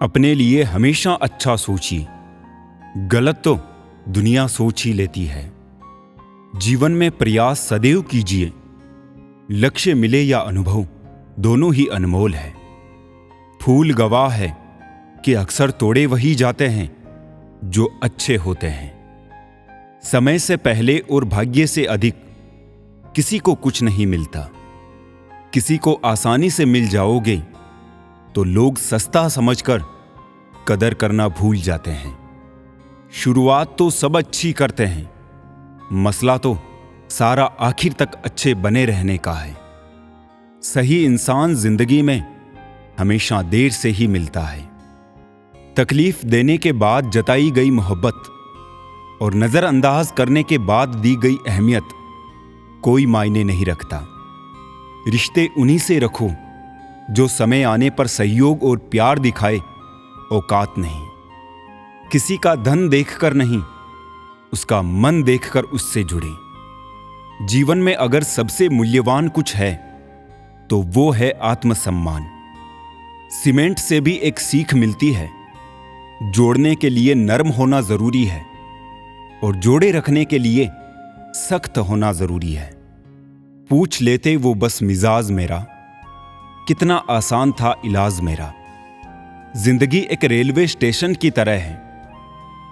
अपने लिए हमेशा अच्छा सोचिए, गलत तो दुनिया सोच ही लेती है। जीवन में प्रयास सदैव कीजिए, लक्ष्य मिले या अनुभव दोनों ही अनमोल है। फूल गवाह है कि अक्सर तोड़े वही जाते हैं जो अच्छे होते हैं। समय से पहले और भाग्य से अधिक किसी को कुछ नहीं मिलता। किसी को आसानी से मिल जाओगे तो लोग सस्ता समझकर कदर करना भूल जाते हैं। शुरुआत तो सब अच्छी करते हैं, मसला तो सारा आखिर तक अच्छे बने रहने का है। सही इंसान जिंदगी में हमेशा देर से ही मिलता है। तकलीफ देने के बाद जताई गई मोहब्बत और नजरअंदाज करने के बाद दी गई अहमियत कोई मायने नहीं रखता। रिश्ते उन्हीं से रखो जो समय आने पर सहयोग और प्यार दिखाए, औकात नहीं। किसी का धन देखकर नहीं, उसका मन देखकर उससे जुड़े। जीवन में अगर सबसे मूल्यवान कुछ है तो वो है आत्मसम्मान। सीमेंट से भी एक सीख मिलती है, जोड़ने के लिए नरम होना जरूरी है और जोड़े रखने के लिए सख्त होना जरूरी है। पूछ लेते वो बस मिजाज मेरा, कितना आसान था इलाज मेरा। जिंदगी एक रेलवे स्टेशन की तरह है,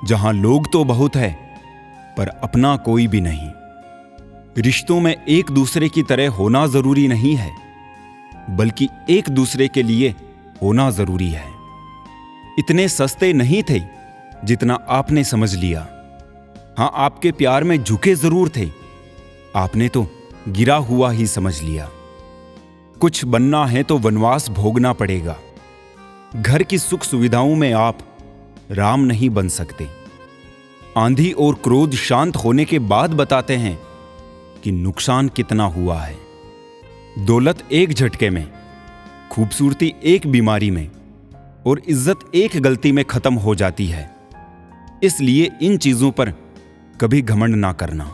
जहां लोग तो बहुत है पर अपना कोई भी नहीं। रिश्तों में एक दूसरे की तरह होना जरूरी नहीं है, बल्कि एक दूसरे के लिए होना जरूरी है। इतने सस्ते नहीं थे जितना आपने समझ लिया। हां, आपके प्यार में झुके जरूर थे, आपने तो गिरा हुआ ही समझ लिया। कुछ बनना है तो वनवास भोगना पड़ेगा। घर की सुख सुविधाओं में आप राम नहीं बन सकते। आंधी और क्रोध शांत होने के बाद बताते हैं कि नुकसान कितना हुआ है। दौलत एक झटके में, खूबसूरती एक बीमारी में और इज्जत एक गलती में खत्म हो जाती है। इसलिए इन चीजों पर कभी घमंड ना करना।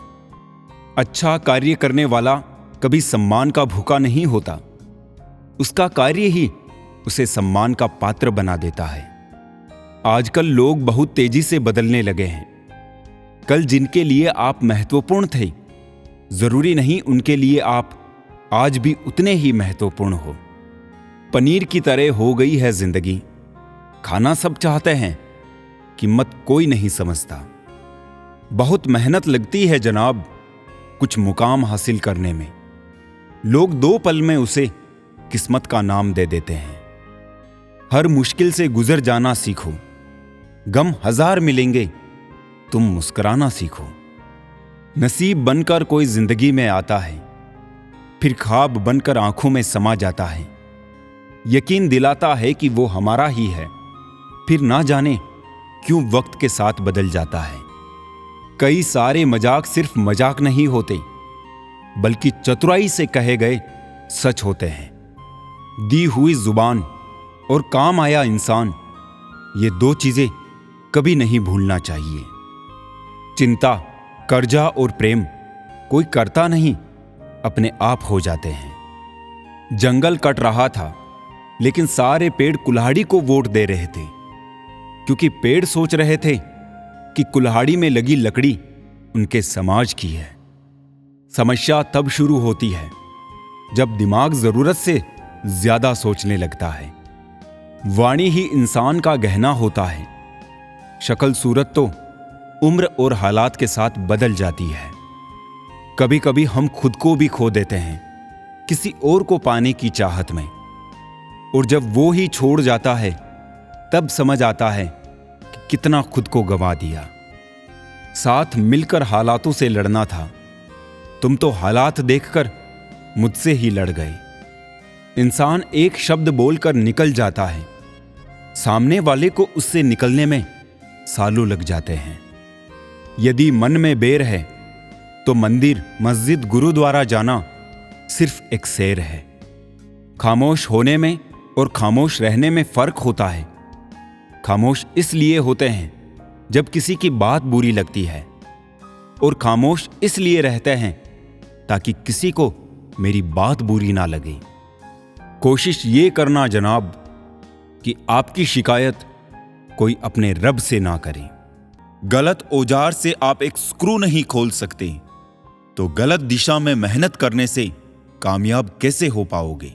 अच्छा कार्य करने वाला कभी सम्मान का भूखा नहीं होता, उसका कार्य ही उसे सम्मान का पात्र बना देता है। आजकल लोग बहुत तेजी से बदलने लगे हैं। कल जिनके लिए आप महत्वपूर्ण थे, जरूरी नहीं उनके लिए आप आज भी उतने ही महत्वपूर्ण हो। पनीर की तरह हो गई है जिंदगी, खाना सब चाहते हैं, कीमत कोई नहीं समझता। बहुत मेहनत लगती है जनाब कुछ मुकाम हासिल करने में, लोग 2 पल में उसे किस्मत का नाम दे देते हैं। हर मुश्किल से गुजर जाना सीखो, गम 1000 मिलेंगे, तुम मुस्कुराना सीखो। नसीब बनकर कोई जिंदगी में आता है, फिर ख्वाब बनकर आंखों में समा जाता है। यकीन दिलाता है कि वो हमारा ही है, फिर ना जाने क्यों वक्त के साथ बदल जाता है। कई सारे मजाक सिर्फ मजाक नहीं होते, बल्कि चतुराई से कहे गए सच होते हैं। दी हुई जुबान और काम आया इंसान, ये 2 चीजें कभी नहीं भूलना चाहिए। चिंता, कर्जा और प्रेम कोई करता नहीं, अपने आप हो जाते हैं। जंगल कट रहा था, लेकिन सारे पेड़ कुल्हाड़ी को वोट दे रहे थे, क्योंकि पेड़ सोच रहे थे कि कुल्हाड़ी में लगी लकड़ी उनके समाज की है। समस्या तब शुरू होती है जब दिमाग जरूरत से ज्यादा सोचने लगता है। वाणी ही इंसान का गहना होता है। शक्ल सूरत तो उम्र और हालात के साथ बदल जाती है। कभी कभी हम खुद को भी खो देते हैं किसी और को पाने की चाहत में, और जब वो ही छोड़ जाता है तब समझ आता है कि कितना खुद को गंवा दिया। साथ मिलकर हालातों से लड़ना था, तुम तो हालात देखकर मुझसे ही लड़ गए। इंसान एक शब्द बोलकर निकल जाता है, सामने वाले को उससे निकलने में सालों लग जाते हैं। यदि मन में बैर है तो मंदिर, मस्जिद, गुरुद्वारा जाना सिर्फ एक सैर है। खामोश होने में और खामोश रहने में फर्क होता है। खामोश इसलिए होते हैं जब किसी की बात बुरी लगती है, और खामोश इसलिए रहते हैं ताकि किसी को मेरी बात बुरी ना लगे। कोशिश ये करना जनाब कि आपकी शिकायत कोई अपने रब से ना करे। गलत औजार से आप एक स्क्रू नहीं खोल सकते, तो गलत दिशा में मेहनत करने से कामयाब कैसे हो पाओगे।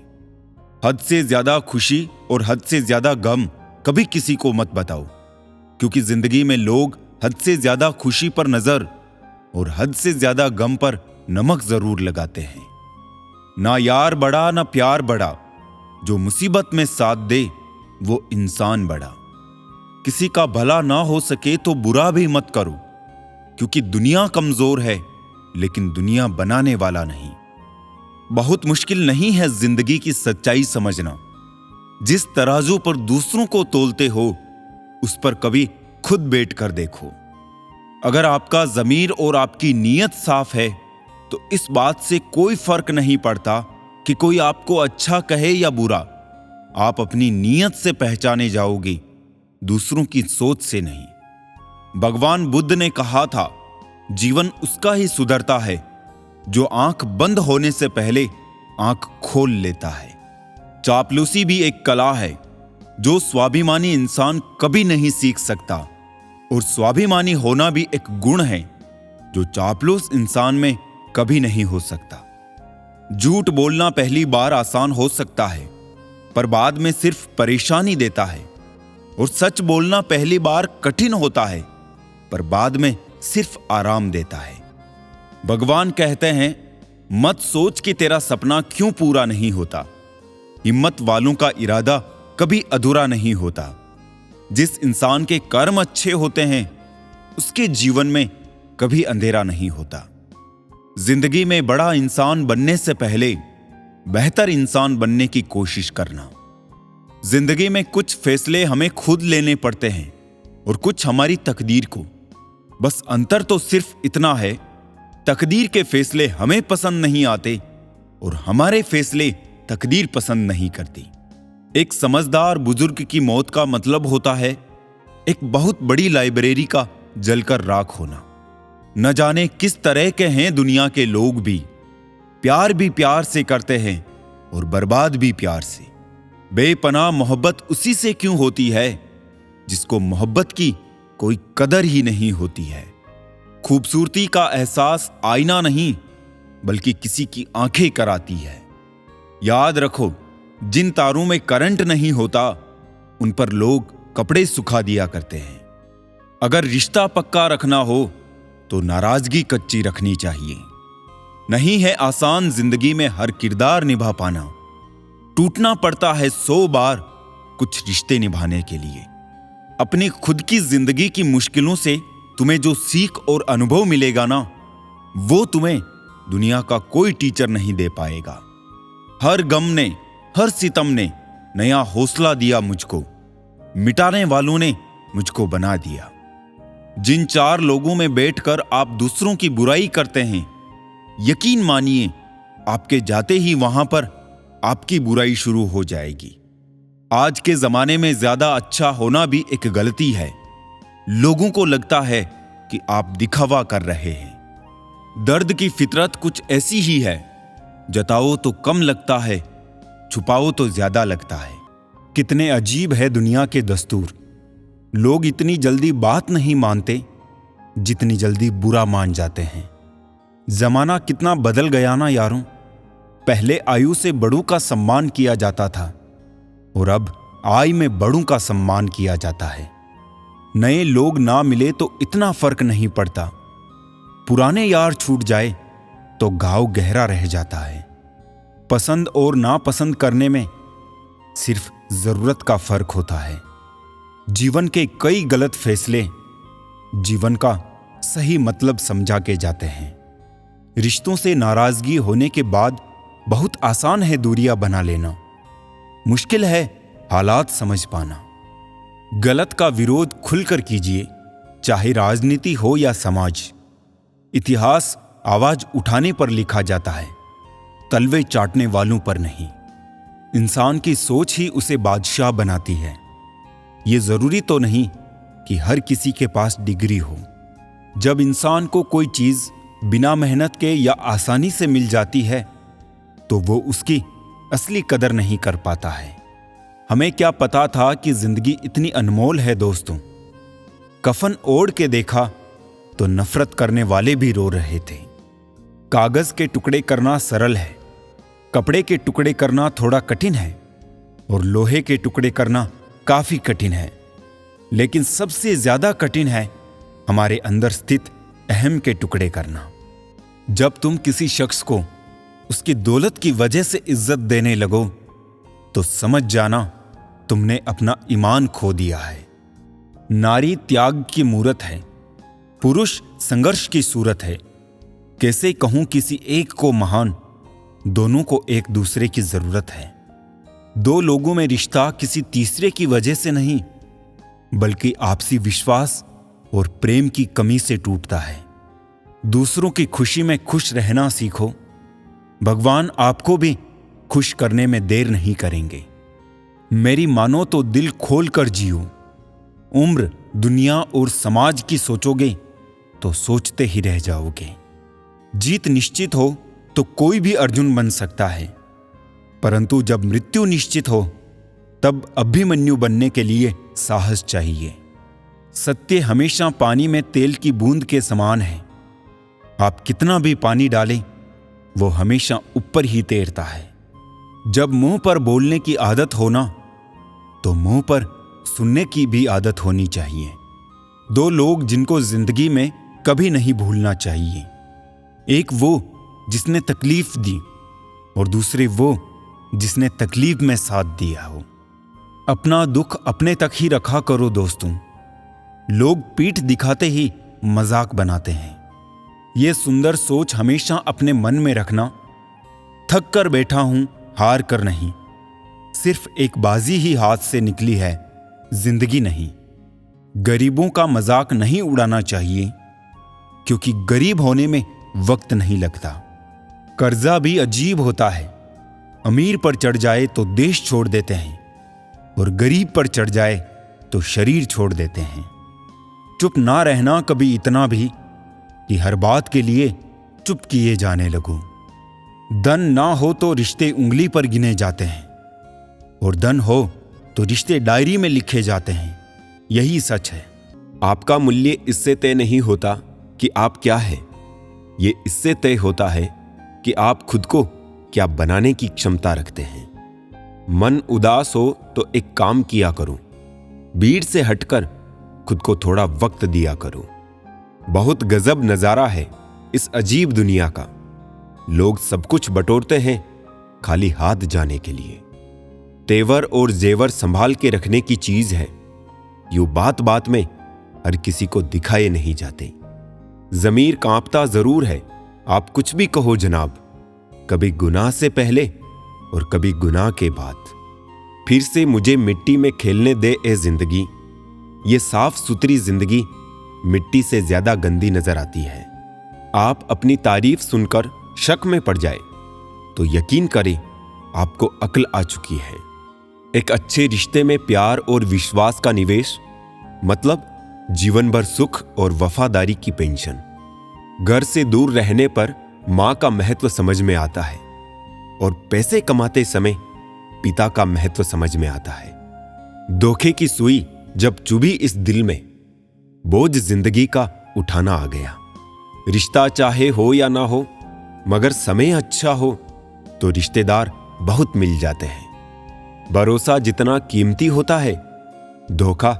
हद से ज्यादा खुशी और हद से ज्यादा गम कभी किसी को मत बताओ, क्योंकि जिंदगी में लोग हद से ज्यादा खुशी पर नजर और हद से ज्यादा गम पर नमक जरूर लगाते हैं। ना यार बड़ा ना प्यार बड़ा, जो मुसीबत में साथ दे वो इंसान बड़ा। किसी का भला ना हो सके तो बुरा भी मत करो, क्योंकि दुनिया कमजोर है लेकिन दुनिया बनाने वाला नहीं। बहुत मुश्किल नहीं है जिंदगी की सच्चाई समझना। जिस तराजू पर दूसरों को तोलते हो उस पर कभी खुद बैठ कर देखो। अगर आपका ज़मीर और आपकी नीयत साफ है तो इस बात से कोई फर्क नहीं पड़ता कि कोई आपको अच्छा कहे या बुरा। आप अपनी नीयत से पहचाने जाओगे, दूसरों की सोच से नहीं। भगवान बुद्ध ने कहा था, जीवन उसका ही सुधरता है जो आंख बंद होने से पहले आंख खोल लेता है। चापलूसी भी एक कला है जो स्वाभिमानी इंसान कभी नहीं सीख सकता, और स्वाभिमानी होना भी एक गुण है जो चापलूस इंसान में कभी नहीं हो सकता। झूठ बोलना पहली बार आसान हो सकता है, पर बाद में सिर्फ परेशानी देता है, और सच बोलना पहली बार कठिन होता है, पर बाद में सिर्फ आराम देता है। भगवान कहते हैं, मत सोच कि तेरा सपना क्यों पूरा नहीं होता। हिम्मत वालों का इरादा कभी अधूरा नहीं होता। जिस इंसान के कर्म अच्छे होते हैं उसके जीवन में कभी अंधेरा नहीं होता। जिंदगी में बड़ा इंसान बनने से पहले बेहतर इंसान बनने की कोशिश करना। जिंदगी में कुछ फैसले हमें खुद लेने पड़ते हैं और कुछ हमारी तकदीर को। बस अंतर तो सिर्फ इतना है, तकदीर के फैसले हमें पसंद नहीं आते और हमारे फैसले तकदीर पसंद नहीं करती। एक समझदार बुजुर्ग की मौत का मतलब होता है एक बहुत बड़ी लाइब्रेरी का जलकर राख होना। न जाने किस तरह के हैं दुनिया के लोग भी प्यार से करते हैं और बर्बाद भी प्यार से। बेपनाह मोहब्बत उसी से क्यों होती है जिसको मोहब्बत की कोई कदर ही नहीं होती है। खूबसूरती का एहसास आईना नहीं बल्कि किसी की आंखें कराती है। याद रखो, जिन तारों में करंट नहीं होता उन पर लोग कपड़े सुखा दिया करते हैं। अगर रिश्ता पक्का रखना हो तो नाराजगी कच्ची रखनी चाहिए। नहीं है आसान जिंदगी में हर किरदार निभा पाना। टूटना पड़ता है 100 बार कुछ रिश्ते निभाने के लिए। अपनी खुद की जिंदगी की मुश्किलों से तुम्हें जो सीख और अनुभव मिलेगा ना, वो तुम्हें दुनिया का कोई टीचर नहीं दे पाएगा। हर गम ने, हर सितम ने नया हौसला दिया मुझको। मिटाने वालों ने मुझको बना दिया। जिन 4 लोगों में बैठकर आप दूसरों की बुराई करते हैं, यकीन मानिए आपके जाते ही वहां पर आपकी बुराई शुरू हो जाएगी। आज के जमाने में ज्यादा अच्छा होना भी एक गलती है। लोगों को लगता है कि आप दिखावा कर रहे हैं। दर्द की फितरत कुछ ऐसी ही है, जताओ तो कम लगता है, छुपाओ तो ज्यादा लगता है। कितने अजीब है दुनिया के दस्तूर। लोग इतनी जल्दी बात नहीं मानते जितनी जल्दी बुरा मान जाते हैं। जमाना कितना बदल गया ना यारों। पहले आयु से बड़ों का सम्मान किया जाता था और अब आय में बड़ों का सम्मान किया जाता है। नए लोग ना मिले तो इतना फर्क नहीं पड़ता, पुराने यार छूट जाए तो घाव गहरा रह जाता है। पसंद और नापसंद करने में सिर्फ जरूरत का फर्क होता है। जीवन के कई गलत फैसले जीवन का सही मतलब समझा के जाते हैं। रिश्तों से नाराजगी होने के बाद बहुत आसान है दूरियां बना लेना, मुश्किल है हालात समझ पाना। गलत का विरोध खुलकर कीजिए, चाहे राजनीति हो या समाज। इतिहास आवाज उठाने पर लिखा जाता है, तलवे चाटने वालों पर नहीं। इंसान की सोच ही उसे बादशाह बनाती है। ये जरूरी तो नहीं कि हर किसी के पास डिग्री हो। जब इंसान को कोई चीज बिना मेहनत के या आसानी से मिल जाती है तो वो उसकी असली कदर नहीं कर पाता है। हमें क्या पता था कि जिंदगी इतनी अनमोल है दोस्तों। कफन ओढ़ के देखा तो नफरत करने वाले भी रो रहे थे। कागज के टुकड़े करना सरल है, कपड़े के टुकड़े करना थोड़ा कठिन है, और लोहे के टुकड़े करना काफी कठिन है। लेकिन सबसे ज्यादा कठिन है हमारे अंदर स्थित अहम के टुकड़े करना। जब तुम किसी शख्स को उसकी दौलत की वजह से इज्जत देने लगो तो समझ जाना तुमने अपना ईमान खो दिया है। नारी त्याग की मूरत है, पुरुष संघर्ष की सूरत है। कैसे कहूं किसी एक को महान, दोनों को एक दूसरे की जरूरत है। दो लोगों में रिश्ता किसी तीसरे की वजह से नहीं, बल्कि आपसी विश्वास और प्रेम की कमी से टूटता है। दूसरों की खुशी में खुश रहना सीखो, भगवान आपको भी खुश करने में देर नहीं करेंगे। मेरी मानो तो दिल खोल कर जियो। उम्र, दुनिया और समाज की सोचोगे तो सोचते ही रह जाओगे। जीत निश्चित हो तो कोई भी अर्जुन बन सकता है, परंतु जब मृत्यु निश्चित हो तब अभिमन्यु बनने के लिए साहस चाहिए। सत्य हमेशा पानी में तेल की बूंद के समान है। आप कितना भी पानी डालें, वो हमेशा ऊपर ही तैरता है। जब मुंह पर बोलने की आदत हो ना, तो मुंह पर सुनने की भी आदत होनी चाहिए। दो लोग जिनको जिंदगी में कभी नहीं भूलना चाहिए, एक वो जिसने तकलीफ दी और दूसरे वो जिसने तकलीफ में साथ दिया हो। अपना दुख अपने तक ही रखा करो दोस्तों। लोग पीठ दिखाते ही मजाक बनाते हैं। ये सुंदर सोच हमेशा अपने मन में रखना। थक कर बैठा हूं, हार कर नहीं। सिर्फ एक बाजी ही हाथ से निकली है, जिंदगी नहीं। गरीबों का मजाक नहीं उड़ाना चाहिए, क्योंकि गरीब होने में वक्त नहीं लगता। कर्जा भी अजीब होता है। अमीर पर चढ़ जाए तो देश छोड़ देते हैं, और गरीब पर चढ़ जाए तो शरीर छोड़ देते हैं। चुप ना रहना कभी इतना भी कि हर बात के लिए चुप किए जाने लगो। धन ना हो तो रिश्ते उंगली पर गिने जाते हैं, और धन हो तो रिश्ते डायरी में लिखे जाते हैं। यही सच है। आपका मूल्य इससे तय नहीं होता कि आप क्या है, ये इससे तय होता है कि आप खुद को क्या बनाने की क्षमता रखते हैं। मन उदास हो तो एक काम किया करो, भीड़ से हटकर खुद को थोड़ा वक्त दिया करो। बहुत गजब नजारा है इस अजीब दुनिया का। लोग सब कुछ बटोरते हैं खाली हाथ जाने के लिए। तेवर और जेवर संभाल के रखने की चीज है, यूं बात बात में हर किसी को दिखाए नहीं जाते। जमीर कांपता जरूर है, आप कुछ भी कहो जनाब, कभी गुनाह से पहले और कभी गुनाह के बाद। फिर से मुझे मिट्टी में खेलने दे ए जिंदगी। ये साफ सुथरी जिंदगी मिट्टी से ज्यादा गंदी नजर आती है। आप अपनी तारीफ सुनकर शक में पड़ जाए तो यकीन करें आपको अक्ल आ चुकी है। एक अच्छे रिश्ते में प्यार और विश्वास का निवेश मतलब जीवन भर सुख और वफादारी की पेंशन। घर से दूर रहने पर मां का महत्व समझ में आता है, और पैसे कमाते समय पिता का महत्व समझ में आता है। धोखे की सुई जब चुभी इस दिल में, बोझ जिंदगी का उठाना आ गया। रिश्ता चाहे हो या ना हो, मगर समय अच्छा हो तो रिश्तेदार बहुत मिल जाते हैं। भरोसा जितना कीमती होता है, धोखा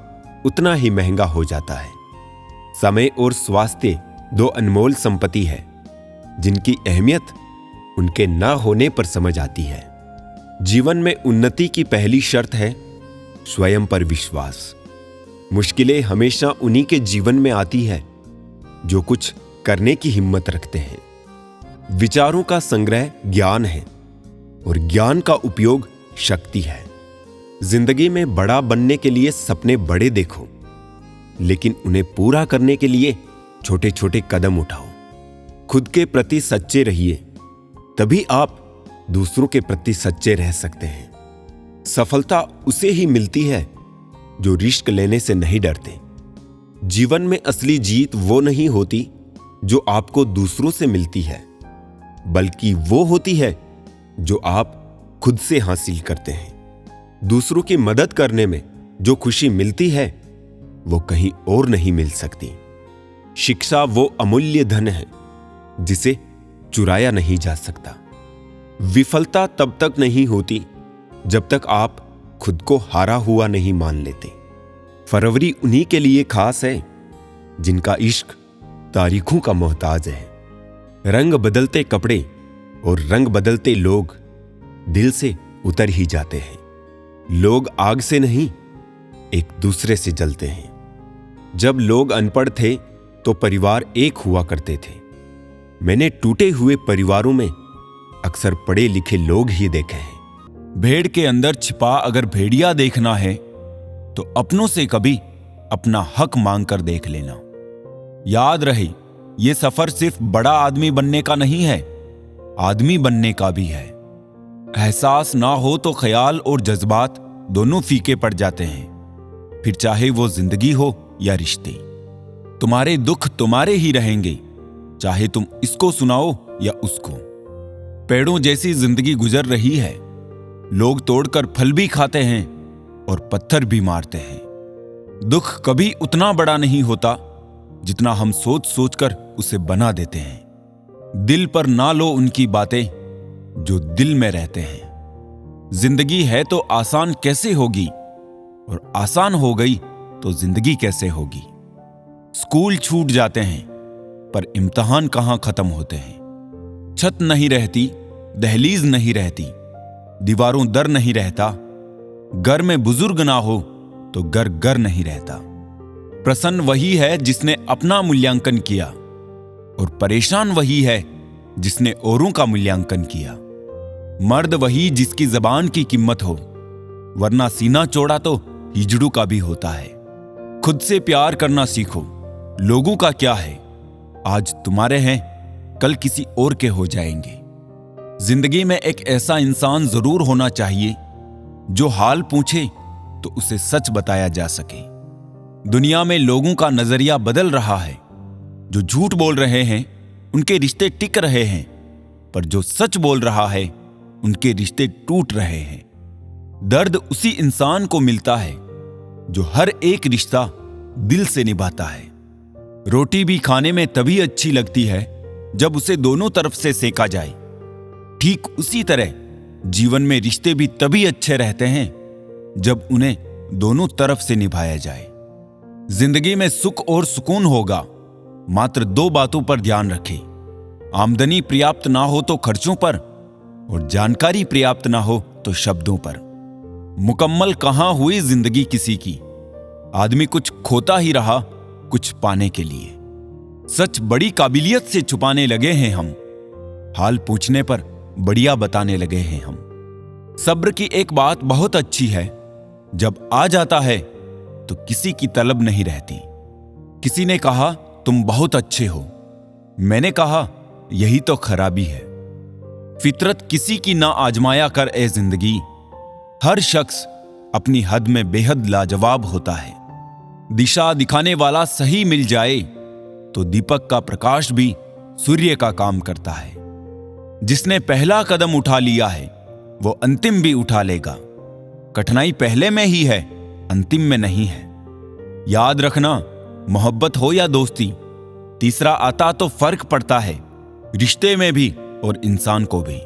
उतना ही महंगा हो जाता है। समय और स्वास्थ्य दो अनमोल संपत्ति है, जिनकी अहमियत उनके ना होने पर समझ आती है। जीवन में उन्नति की पहली शर्त है स्वयं पर विश्वास। मुश्किलें हमेशा उन्हीं के जीवन में आती है जो कुछ करने की हिम्मत रखते हैं। विचारों का संग्रह ज्ञान है, और ज्ञान का उपयोग शक्ति है। जिंदगी में बड़ा बनने के लिए सपने बड़े देखो, लेकिन उन्हें पूरा करने के लिए छोटे छोटे कदम उठाओ। खुद के प्रति सच्चे रहिए, तभी आप दूसरों के प्रति सच्चे रह सकते हैं। सफलता उसे ही मिलती है जो रिस्क लेने से नहीं डरते। जीवन में असली जीत वो नहीं होती जो आपको दूसरों से मिलती है, बल्कि वो होती है जो आप खुद से हासिल करते हैं। दूसरों की मदद करने में जो खुशी मिलती है वो कहीं और नहीं मिल सकती। शिक्षा वो अमूल्य धन है जिसे चुराया नहीं जा सकता। विफलता तब तक नहीं होती जब तक आप खुद को हारा हुआ नहीं मान लेते। फरवरी उन्हीं के लिए खास है जिनका इश्क तारीखों का मोहताज है। रंग बदलते कपड़े और रंग बदलते लोग दिल से उतर ही जाते हैं। लोग आग से नहीं, एक दूसरे से जलते हैं। जब लोग अनपढ़ थे तो परिवार एक हुआ करते थे। मैंने टूटे हुए परिवारों में अक्सर पढ़े लिखे लोग ही देखे हैं। भेड़ के अंदर छिपा अगर भेड़िया देखना है तो अपनों से कभी अपना हक मांग कर देख लेना। याद रहे, ये सफर सिर्फ बड़ा आदमी बनने का नहीं है, आदमी बनने का भी है। एहसास ना हो तो ख्याल और जज्बात दोनों फीके पड़ जाते हैं। फिर चाहे वो जिंदगी हो या रिश्ते, तुम्हारे दुख तुम्हारे ही रहेंगे, चाहे तुम इसको सुनाओ या उसको। पेड़ों जैसी जिंदगी गुजर रही है। लोग तोड़कर फल भी खाते हैं और पत्थर भी मारते हैं। दुख कभी उतना बड़ा नहीं होता जितना हम सोच सोचकर उसे बना देते हैं। दिल पर ना लो उनकी बातें जो दिल में रहते हैं। जिंदगी है तो आसान कैसे होगी, और आसान हो गई तो जिंदगी कैसे होगी। स्कूल छूट जाते हैं पर इम्तिहान कहां खत्म होते हैं। छत नहीं रहती, दहलीज नहीं रहती, दीवारों दर नहीं रहता। घर में बुजुर्ग ना हो तो घर घर नहीं रहता। प्रसन्न वही है जिसने अपना मूल्यांकन किया, और परेशान वही है जिसने औरों का मूल्यांकन किया। मर्द वही जिसकी जबान की कीमत हो, वरना सीना चौड़ा तो हिजड़ू का भी होता है। खुद से प्यार करना सीखो। लोगों का क्या है, आज तुम्हारे हैं कल किसी और के हो जाएंगे। जिंदगी में एक ऐसा इंसान जरूर होना चाहिए जो हाल पूछे तो उसे सच बताया जा सके। दुनिया में लोगों का नजरिया बदल रहा है। जो झूठ बोल रहे हैं उनके रिश्ते टिक रहे हैं, पर जो सच बोल रहा है उनके रिश्ते टूट रहे हैं। दर्द उसी इंसान को मिलता है जो हर एक रिश्ता दिल से निभाता है। रोटी भी खाने में तभी अच्छी लगती है जब उसे दोनों तरफ से सेका जाए। ठीक उसी तरह जीवन में रिश्ते भी तभी अच्छे रहते हैं जब उन्हें दोनों तरफ से निभाया जाए। जिंदगी में सुख और सुकून होगा, मात्र दो बातों पर ध्यान रखें। आमदनी पर्याप्त ना हो तो खर्चों पर, और जानकारी पर्याप्त ना हो तो शब्दों पर। मुकम्मल कहां हुई जिंदगी किसी की, आदमी कुछ खोता ही रहा कुछ पाने के लिए। सच बड़ी काबिलियत से छुपाने लगे हैं हम, हाल पूछने पर बढ़िया बताने लगे हैं हम। सब्र की एक बात बहुत अच्छी है, जब आ जाता है तो किसी की तलब नहीं रहती। किसी ने कहा तुम बहुत अच्छे हो, मैंने कहा यही तो खराबी है। फितरत किसी की ना आजमाया कर ए जिंदगी, हर शख्स अपनी हद में बेहद लाजवाब होता है। दिशा दिखाने वाला सही मिल जाए तो दीपक का प्रकाश भी सूर्य का काम करता है। जिसने पहला कदम उठा लिया है वो अंतिम भी उठा लेगा। कठिनाई पहले में ही है, अंतिम में नहीं है। याद रखना, मोहब्बत हो या दोस्ती, तीसरा आता तो फर्क पड़ता है, रिश्ते में भी और इंसान को भी।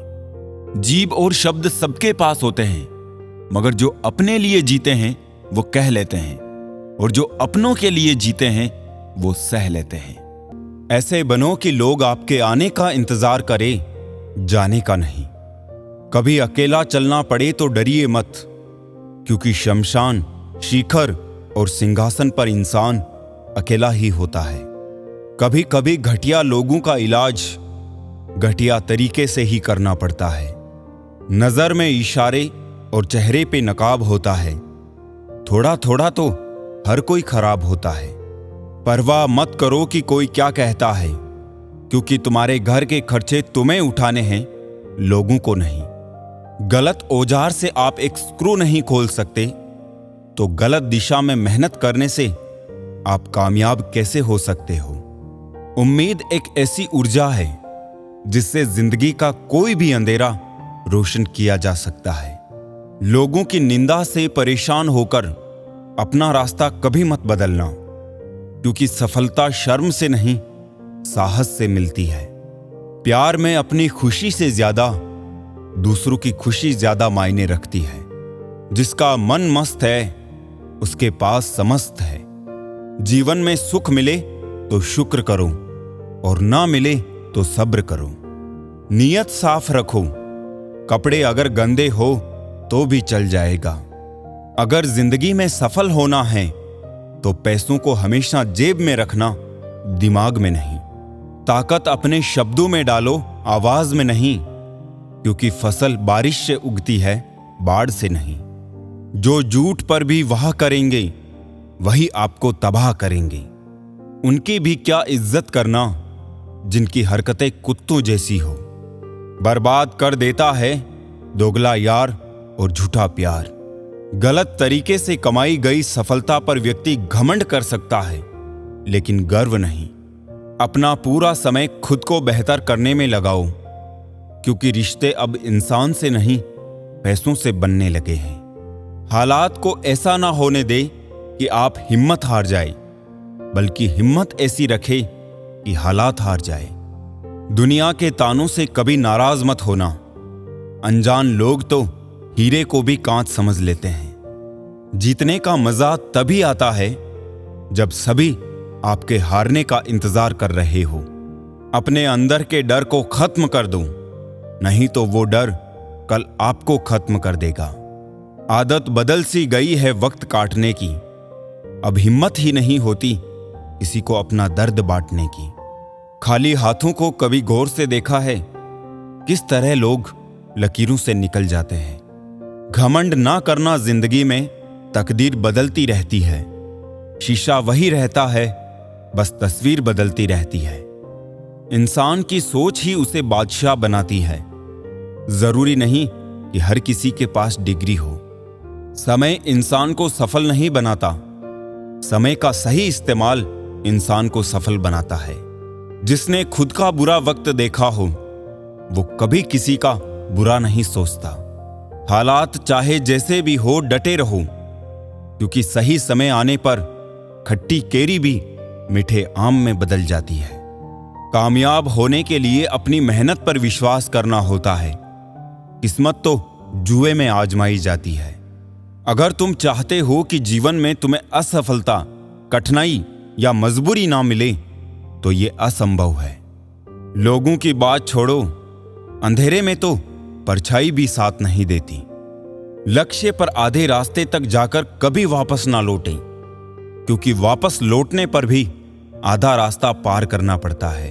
जीभ और शब्द सबके पास होते हैं, मगर जो अपने लिए जीते हैं वो कह लेते हैं, और जो अपनों के लिए जीते हैं वो सह लेते हैं। ऐसे बनो कि लोग आपके आने का इंतजार करें, जाने का नहीं। कभी अकेला चलना पड़े तो डरिए मत, क्योंकि शमशान, शिखर और सिंहासन पर इंसान अकेला ही होता है। कभी कभी घटिया लोगों का इलाज घटिया तरीके से ही करना पड़ता है। नजर में इशारे और चेहरे पे नकाब होता है। थोड़ा थोड़ा तो हर कोई खराब होता है। परवाह मत करो कि कोई क्या कहता है, क्योंकि तुम्हारे घर के खर्चे तुम्हें उठाने हैं, लोगों को नहीं। गलत औजार से आप एक स्क्रू नहीं खोल सकते, तो गलत दिशा में मेहनत करने से आप कामयाब कैसे हो सकते हो। उम्मीद एक ऐसी ऊर्जा है जिससे जिंदगी का कोई भी अंधेरा रोशन किया जा सकता है। लोगों की निंदा से परेशान होकर अपना रास्ता कभी मत बदलना, क्योंकि सफलता शर्म से नहीं, साहस से मिलती है। प्यार में अपनी खुशी से ज्यादा दूसरों की खुशी ज्यादा मायने रखती है। जिसका मन मस्त है उसके पास समस्त है। जीवन में सुख मिले तो शुक्र करो और ना मिले तो सब्र करो। नीयत साफ रखो, कपड़े अगर गंदे हो तो भी चल जाएगा। अगर जिंदगी में सफल होना है तो पैसों को हमेशा जेब में रखना, दिमाग में नहीं। ताकत अपने शब्दों में डालो, आवाज में नहीं, क्योंकि फसल बारिश से उगती है, बाढ़ से नहीं। जो झूठ पर भी वाह करेंगे वही आपको तबाह करेंगे। उनकी भी क्या इज्जत करना जिनकी हरकतें कुत्तों जैसी हो। बर्बाद कर देता है दोगला यार और झूठा प्यार। गलत तरीके से कमाई गई सफलता पर व्यक्ति घमंड कर सकता है, लेकिन गर्व नहीं। अपना पूरा समय खुद को बेहतर करने में लगाओ, क्योंकि रिश्ते अब इंसान से नहीं, पैसों से बनने लगे हैं। हालात को ऐसा ना होने दे कि आप हिम्मत हार जाए, बल्कि हिम्मत ऐसी रखे कि हालात हार जाए। दुनिया के तानों से कभी नाराज मत होना। अनजान लोग तो हीरे को भी कांच समझ लेते हैं। जीतने का मजा तभी आता है जब सभी आपके हारने का इंतजार कर रहे हो। अपने अंदर के डर को खत्म कर दो, नहीं तो वो डर कल आपको खत्म कर देगा। आदत बदल सी गई है वक्त काटने की, अब हिम्मत ही नहीं होती किसी को अपना दर्द बांटने की। खाली हाथों को कभी गौर से देखा है किस तरह लोग लकीरों से निकल जाते हैं। घमंड ना करना, जिंदगी में तकदीर बदलती रहती है। शीशा वही रहता है, बस तस्वीर बदलती रहती है। इंसान की सोच ही उसे बादशाह बनाती है। जरूरी नहीं कि हर किसी के पास डिग्री हो। समय इंसान को सफल नहीं बनाता, समय का सही इस्तेमाल इंसान को सफल बनाता है। जिसने खुद का बुरा वक्त देखा हो वो कभी किसी का बुरा नहीं सोचता। हालात चाहे जैसे भी हो, डटे रहो, क्योंकि सही समय आने पर खट्टी केरी भी मीठे आम में बदल जाती है। कामयाब होने के लिए अपनी मेहनत पर विश्वास करना होता है। किस्मत तो जुए में आजमाई जाती है। अगर तुम चाहते हो कि जीवन में तुम्हें असफलता, कठिनाई या मजबूरी ना मिले तो ये असंभव है। लोगों की बात छोड़ो, अंधेरे में तो परछाई भी साथ नहीं देती। लक्ष्य पर आधे रास्ते तक जाकर कभी वापस ना लौटें, क्योंकि वापस लौटने पर भी आधा रास्ता पार करना पड़ता है।